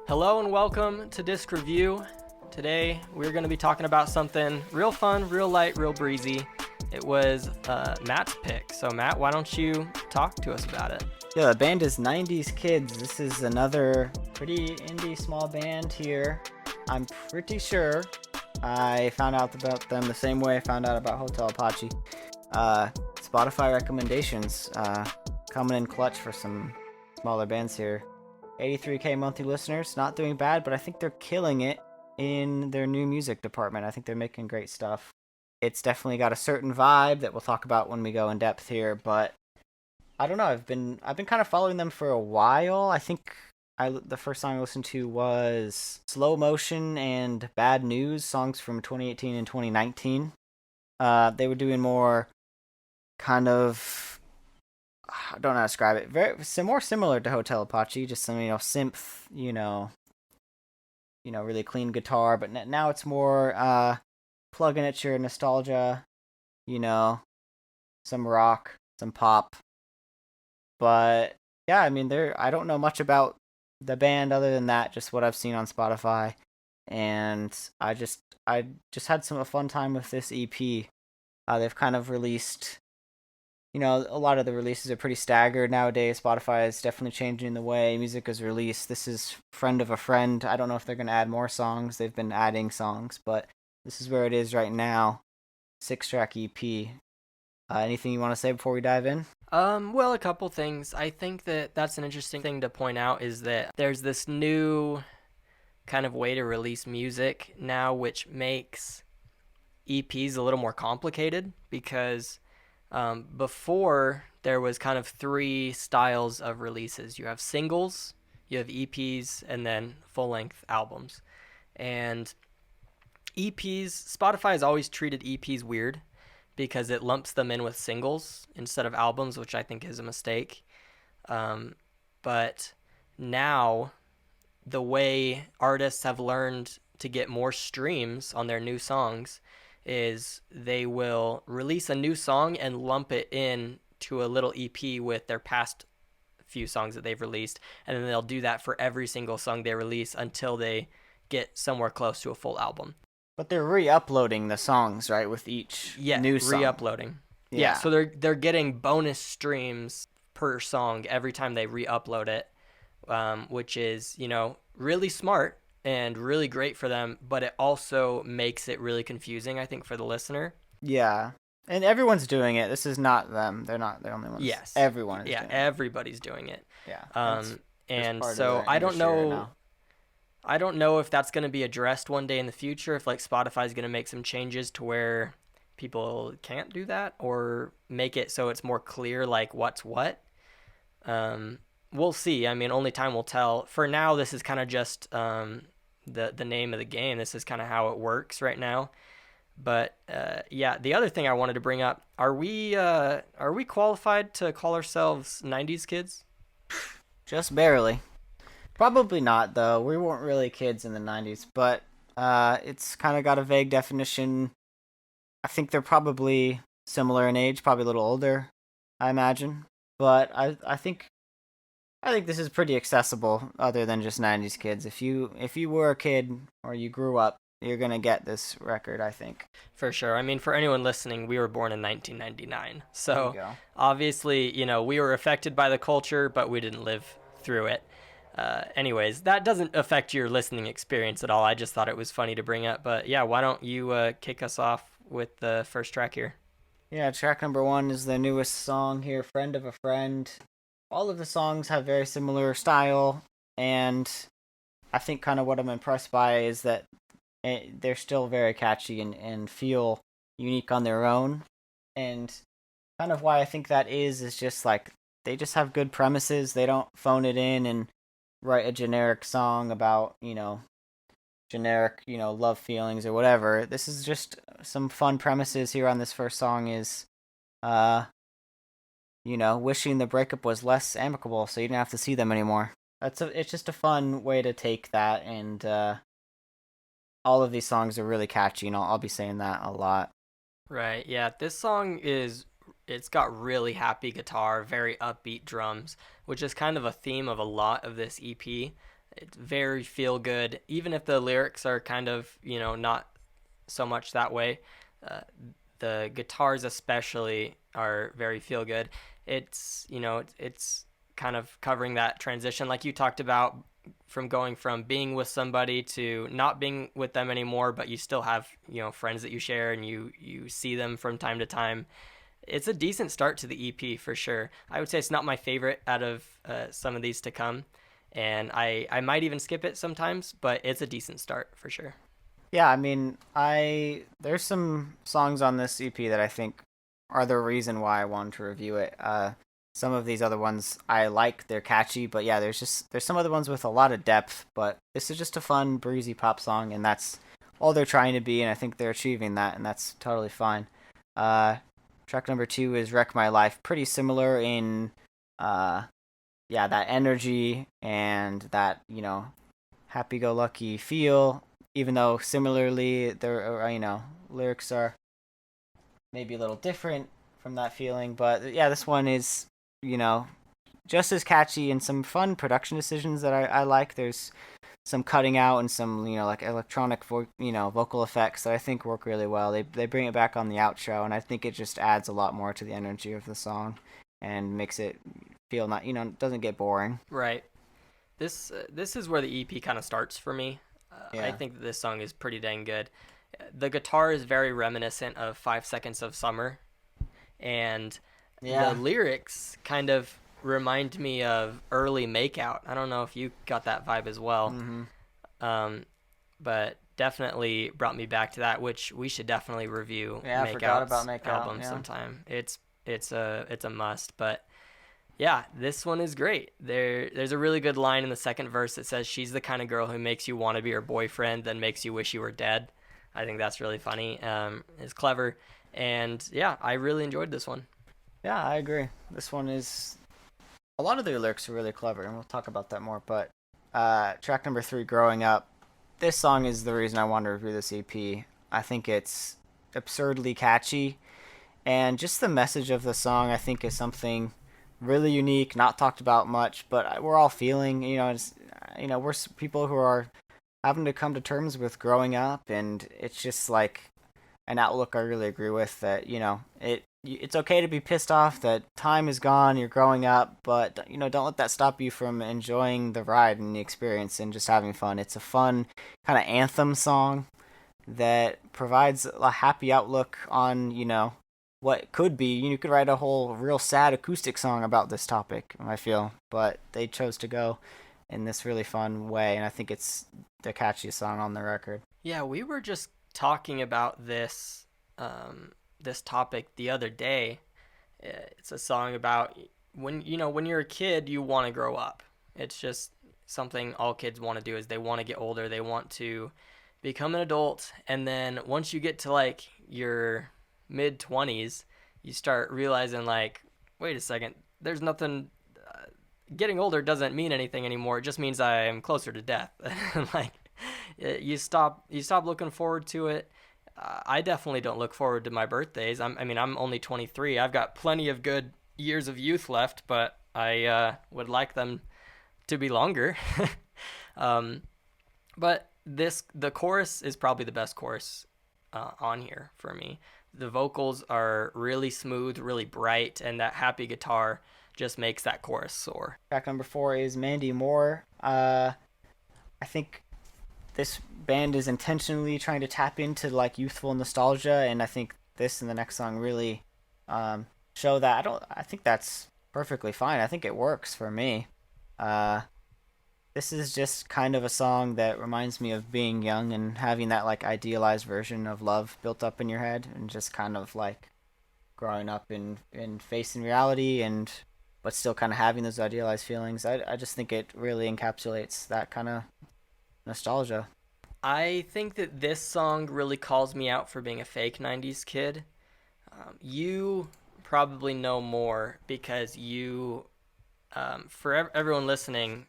Hello and welcome to Disc Review. Today we're going to be talking about something real fun, real light, real breezy. It was Matt's pick. So Matt, why don't you talk to us about it? Yeah, the band is 90's Kids. This is another pretty indie small band here. I'm pretty sure I found out about them the same way I found out about Hotel Apache. Spotify recommendations coming in clutch for some smaller bands here. 83K monthly listeners, not doing bad, but I think they're killing it in their new music department. I think they're making great stuff. It's definitely got a certain vibe that we'll talk about when we go in depth here, but I don't know. I've been kind of following them for a while. I think the first song I listened to was Slow Motion and Bad News, songs from 2018 and 2019. They were doing more kind of, I don't know how to describe it. More similar to Hotel Apache, just some synth, really clean guitar. But now it's more plugging at your nostalgia, some rock, some pop. But yeah, I mean, I don't know much about the band other than that, just what I've seen on Spotify, and I just had a fun time with this EP. They've kind of released, a lot of the releases are pretty staggered nowadays. Spotify is definitely changing the way music is released. This is Friend of a Friend. I don't know if they're going to add more songs. They've been adding songs, but this is where it is right now. 6-track EP. Anything you want to say before we dive in? Well, a couple things. I think that's an interesting thing to point out is that there's this new kind of way to release music now, which makes EPs a little more complicated because before there was kind of three styles of releases. You have singles, you have EPs, and then full-length albums. And Spotify has always treated EPs weird because it lumps them in with singles instead of albums, which I think is a mistake. But now, the way artists have learned to get more streams on their new songs is they will release a new song and lump it in to a little EP with their past few songs that they've released, and then they'll do that for every single song they release until they get somewhere close to a full album. But they're re-uploading the songs, right, with each new song. Re-uploading. Yeah, so they're getting bonus streams per song every time they re-upload it, which is, really smart and really great for them, but it also makes it really confusing, I think, for the listener. Yeah. And everyone's doing it. This is not them. They're not the only ones. Yes. Everyone is doing it. Yeah, everybody's doing it. Yeah. And so I don't know... I don't know if that's going to be addressed one day in the future, if Spotify is going to make some changes to where people can't do that or make it so it's more clear what's what. We'll see. I mean, only time will tell. For now, this is kind of just the name of the game. This is kind of how it works right now. But the other thing I wanted to bring up, are we qualified to call ourselves 90's kids? Just barely. Probably not, though. We weren't really kids in the 90s, but it's kind of got a vague definition. I think they're probably similar in age, probably a little older, I imagine. But I think this is pretty accessible, other than just 90s kids. If you were a kid or you grew up, you're gonna get this record, I think. For sure. I mean, for anyone listening, we were born in 1999, so obviously, we were affected by the culture, but we didn't live through it. Anyways, that doesn't affect your listening experience at all. I just thought it was funny to bring up. But yeah, why don't you kick us off with the first track here? Yeah, track number 1 is the newest song here, Friend of a Friend. All of the songs have very similar style, and I think kind of what I'm impressed by is that they're still very catchy and feel unique on their own. And kind of why I think that is just they just have good premises. They don't phone it in and write a generic song about, generic, love feelings or whatever. This is just some fun premises here on this first song is, wishing the breakup was less amicable so you didn't have to see them anymore. It's just a fun way to take that, and all of these songs are really catchy, and I'll be saying that a lot. Right, yeah, this song it's got really happy guitar, very upbeat drums, which is kind of a theme of a lot of this EP. It's very feel good, even if the lyrics are kind of, not so much that way. Uh, the guitars especially are very feel good. It's kind of covering that transition like you talked about, from going from being with somebody to not being with them anymore, but you still have, friends that you share and you see them from time to time. It's a decent start to the EP for sure. I would say it's not my favorite out of some of these to come, and I might even skip it sometimes, but it's a decent start for sure. Yeah, I mean, I there's some songs on this EP that I think are the reason why I wanted to review it. Some of these other ones I like, they're catchy, but yeah, there's some other ones with a lot of depth, but this is just a fun, breezy pop song, and that's all they're trying to be, and I think they're achieving that, and that's totally fine. Uh, Track number two is "Wreck My Life," pretty similar in, uh, yeah, that energy and that happy-go-lucky feel, even though similarly their lyrics are maybe a little different from that feeling. But yeah, this one is you know just as catchy and some fun production decisions that I like. There's some cutting out and some like electronic vocal effects that I think work really well. They bring it back on the outro, and I think it just adds a lot more to the energy of the song and makes it feel not doesn't get boring. Right. This is where the EP kind of starts for me. I Yeah. think that this song is pretty dang good. The guitar is very reminiscent of 5 Seconds of Summer, and the Yeah. lyrics kind of remind me of early Makeout. I don't know if you got that vibe as well, Mhm. um, but definitely brought me back to that. Which we should definitely review Yeah, I forgot about Makeout's Makeout. album Yeah. sometime. It's a must, but yeah, this one is great. There's a really good line in the second verse that says she's the kind of girl who makes you want to be her boyfriend, then makes you wish you were dead. I think that's really funny. It's clever, and yeah, I really enjoyed this one. Yeah, I agree. This one is a lot of the lyrics are really clever, and we'll talk about that more. But track number three, "Growing Up," this song is the reason I wanted to review this EP. I think it's absurdly catchy, and just the message of the song I think is something really unique, not talked about much, but we're all feeling. We're people who are having to come to terms with growing up, and it's just like an outlook I really agree with. That it's okay to be pissed off that time is gone, you're growing up, but don't let that stop you from enjoying the ride and the experience and just having fun. It's a fun kind of anthem song that provides a happy outlook on what could be. You could write a whole real sad acoustic song about this topic, I feel, but they chose to go in this really fun way, and I think it's the catchiest song on the record. Yeah, we were just talking about this topic the other day. It's a song about when you're a kid, you want to grow up. It's just something all kids want to do is they want to get older. They want to become an adult, and then once you get to like your mid 20s, you start realizing like, wait a second, there's nothing. Getting older doesn't mean anything anymore. It just means I am closer to death. Like you stop looking forward to it. I definitely don't look forward to my birthdays. I'm only 23. I've got plenty of good years of youth left, but I would like them to be longer. um, but the chorus is probably the best chorus on here for me. The vocals are really smooth, really bright, and that happy guitar just makes that chorus soar. Track number four is "Mandy Moore." I think this band is intentionally trying to tap into like youthful nostalgia, and I think this and the next song really show that. I think that's perfectly fine. I think it works for me. Uh, this is just kind of a song that reminds me of being young and having that like idealized version of love built up in your head, and just kind of like growing up in facing reality, and but still kind of having those idealized feelings. I just think it really encapsulates that kind of nostalgia. I think that this song really calls me out for being a fake 90s kid. You probably know more because for everyone listening,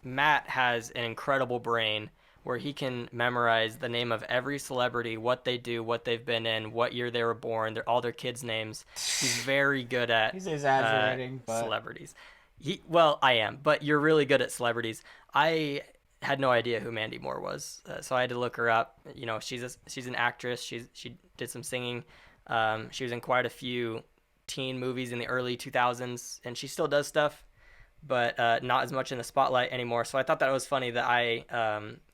Matt has an incredible brain where he can memorize the name of every celebrity, what they do, what they've been in, what year they were born, all their kids' names. He's very good at He's exaggerating, but celebrities. Well, I am, but you're really good at celebrities. I had no idea who Mandy Moore was, so I had to look her up. She's an actress. She did some singing. She was in quite a few teen movies in the early 2000s, and she still does stuff, but not as much in the spotlight anymore. So I thought that was funny that I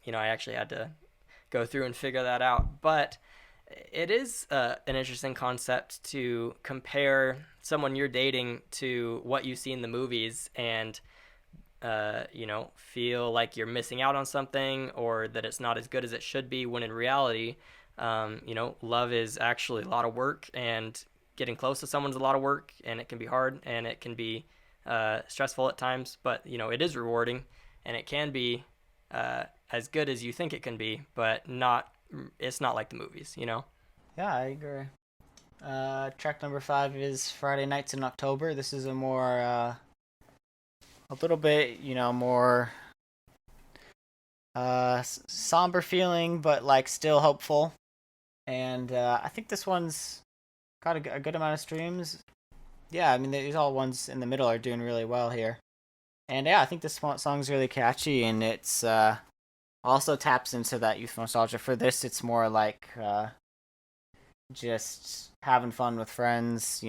actually had to go through and figure that out. But it is an interesting concept to compare someone you're dating to what you see in the movies and feel like you're missing out on something or that it's not as good as it should be when in reality, love is actually a lot of work and getting close to someone's a lot of work and it can be hard and it can be stressful at times, but, it is rewarding and it can be as good as you think it can be, but it's not like the movies. Yeah, I agree. Track number 5 is Friday Nights in October. This is a little bit, more somber feeling, but like still hopeful. And I think this one's got a good amount of streams. Yeah, I mean these all ones in the middle are doing really well here. And yeah, I think this song's really catchy, and it's also taps into that youth nostalgia. For this, it's more like just having fun with friends,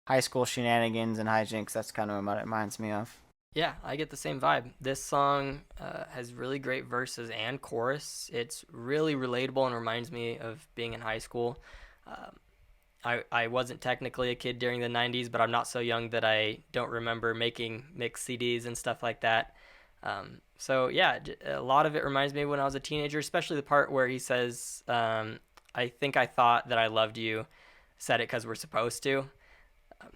high school shenanigans and hijinks. That's kind of what it reminds me of. Yeah, I get the same vibe. This song has really great verses and chorus. It's really relatable and reminds me of being in high school. Um, I wasn't technically a kid during the 90s, but I'm not so young that I don't remember making mixed CDs and stuff like that. So, yeah, a lot of it reminds me of when I was a teenager, especially the part where he says, I think I thought that I loved you, said it because we're supposed to.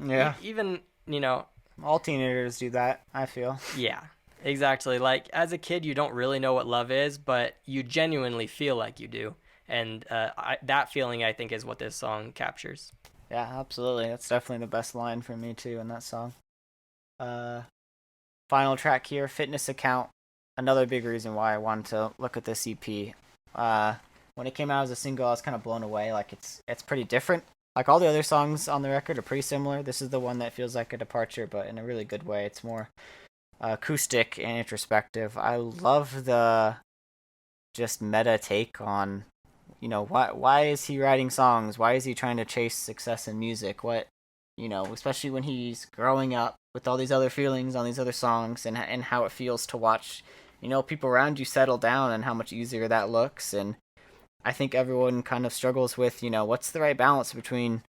Yeah, Even, you know, all teenagers do that, I feel. Yeah, exactly. Like as a kid, you don't really know what love is, but you genuinely feel like you do, and that feeling I think is what this song captures. Yeah, absolutely. That's definitely the best line for me too in that song. Uh, Final track here, Fitness Account. Another big reason why I wanted to look at this EP. When it came out as a single, I was kind of blown away. Like it's pretty different. Like all the other songs on the record are pretty similar. This is the one that feels like a departure, but in a really good way. It's more acoustic and introspective. I love the just meta take on, why is he writing songs? Why is he trying to chase success in music? What, especially when he's growing up with all these other feelings on these other songs, and how it feels to watch, people around you settle down and how much easier that looks. And I think everyone kind of struggles with, what's the right balance between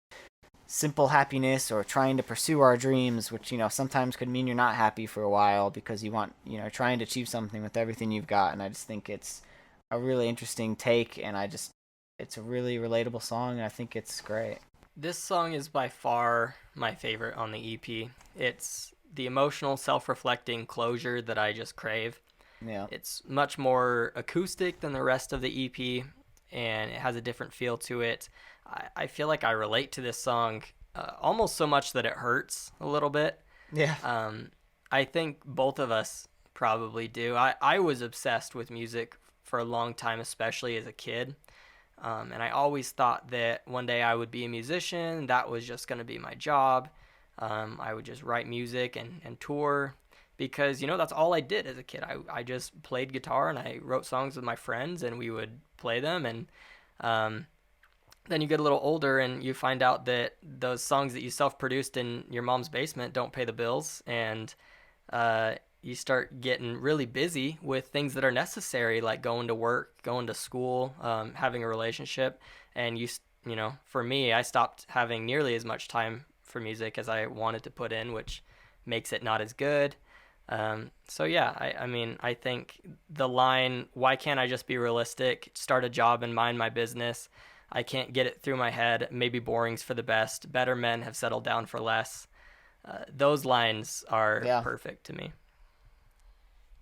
simple happiness or trying to pursue our dreams, which, sometimes could mean you're not happy for a while because you want, trying to achieve something with everything you've got. And I just think it's a really interesting take, and it's a really relatable song, and I think it's great. This song is by far my favorite on the EP. It's the emotional, self-reflecting closure that I just crave. Yeah. It's much more acoustic than the rest of the EP, and it has a different feel to it. I feel like I relate to this song almost so much that it hurts a little bit. Yeah. I think both of us probably do. I was obsessed with music for a long time, especially as a kid. And I always thought that one day I would be a musician. That was just going to be my job. I would just write music and tour because, that's all I did as a kid. I just played guitar and I wrote songs with my friends and we would play them. And then you get a little older and you find out that those songs that you self-produced in your mom's basement don't pay the bills, and you start getting really busy with things that are necessary, like going to work, going to school, having a relationship. And for me, I stopped having nearly as much time for music as I wanted to put in, which makes it not as good. So yeah, I mean, I think the line, why can't I just be realistic, start a job and mind my business? I can't get it through my head. Maybe boring's for the best. Better men have settled down for less. Those lines are Yeah. perfect to me.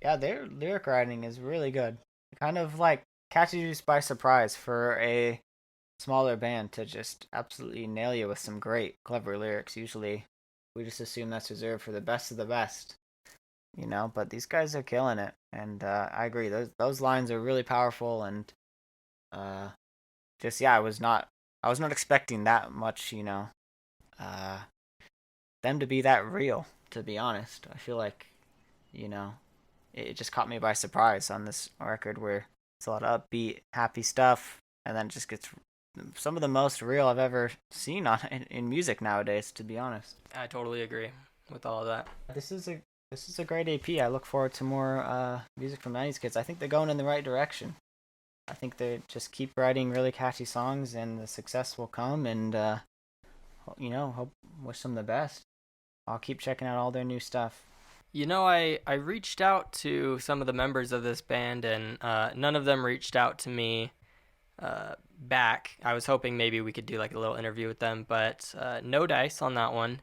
Yeah, their lyric writing is really good. Kind of like catches you by surprise for a smaller band to just absolutely nail you with some great, clever lyrics. Usually, we just assume that's reserved for the best of the best, But these guys are killing it, and I agree. Those lines are really powerful, and uh, just yeah, I was not expecting that much, uh, them to be that real. To be honest, I feel like, you know, it just caught me by surprise on this record where it's a lot of upbeat, happy stuff, and then it just gets some of the most real I've ever seen in music nowadays, to be honest. I totally agree with all of that. This is a great AP. I look forward to more music from 90s kids. I think they're going in the right direction. I think they just keep writing really catchy songs, and the success will come. And hope wish them the best. I'll keep checking out all their new stuff. I reached out to some of the members of this band, and none of them reached out to me back. I was hoping maybe we could do like a little interview with them, but no dice on that one.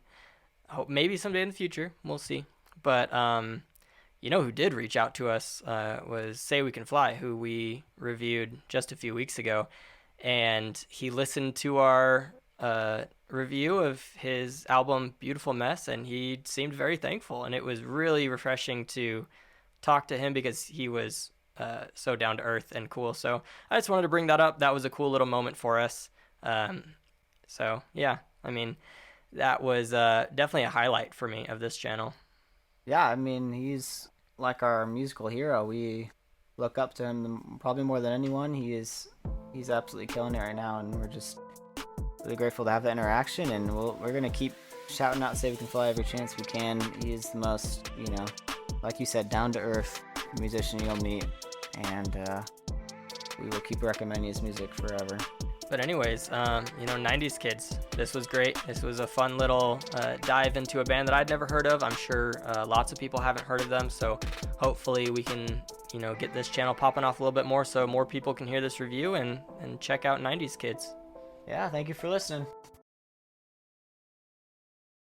Hope maybe someday in the future. We'll see. But who did reach out to us was Say We Can Fly, who we reviewed just a few weeks ago, and he listened to our review of his album Beautiful Mess, and he seemed very thankful, and it was really refreshing to talk to him because he was so down to earth and cool. So I just wanted to bring that up. That was a cool little moment for us. So yeah, I mean, that was definitely a highlight for me of this channel. Yeah, I mean, he's like our musical hero. We look up to him probably more than anyone. He's absolutely killing it right now, and we're just really grateful to have that interaction. And we're gonna keep shouting out "Say We Can Fly" every chance we can. He's the most, like you said, down to earth musician you'll meet, and we will keep recommending his music forever. But anyways, 90's kids. This was great. This was a fun little dive into a band that I'd never heard of. I'm sure lots of people haven't heard of them. So hopefully we can, get this channel popping off a little bit more so more people can hear this review and check out 90's kids. Yeah, thank you for listening.